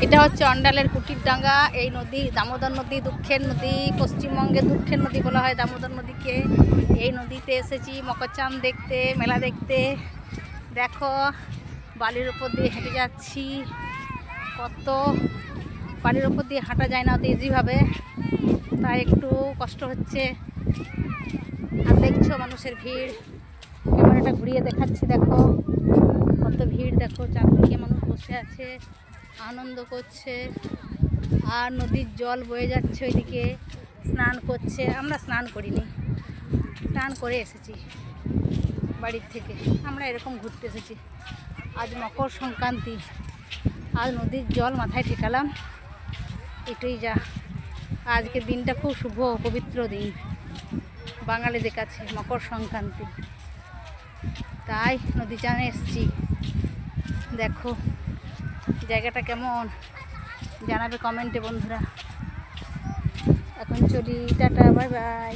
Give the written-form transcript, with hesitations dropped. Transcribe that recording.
এটা হচ্ছে অন্ডালের কুটির ডাঙ্গা। এই নদী দামোদর নদী, দুঃখের নদী, পশ্চিমবঙ্গের দুঃখের নদী বলা হয় দামোদর নদীকে। এই নদীতে এসেছি মকরচাঁদ দেখতে, মেলা দেখতে। দেখো বালির উপর দিয়ে হেঁটে যাচ্ছি, কত বালির উপর দিয়ে হাঁটা যায় না অত ইজিভাবে, তাই একটু কষ্ট হচ্ছে। আর দেখছো মানুষের ভিড়, ক্যামেরাটা ঘুরিয়ে দেখাচ্ছি, দেখো কত ভিড়, দেখো চারদিকে মানুষ বসে আছে, আনন্দ করছে। আর নদীর জল বয়ে যাচ্ছে ওইদিকে, স্নান করছে। আমরা স্নান করিনি, স্নান করে এসেছি বাড়ির থেকে। আমরা এরকম ঘুরতে এসেছি। আজ মকর সংক্রান্তি, আজ নদীর জল মাথায় ঠেকালাম, এটাই যা। আজকের দিনটা খুব শুভ পবিত্র দিন বাঙালিদের কাছে, মকর সংক্রান্তি, তাই নদী চানে এসেছি। দেখো জায়গাটা কেমন জানাবে কমেন্টে বন্ধুরা। এখন চলি, টাটা, বাই বাই।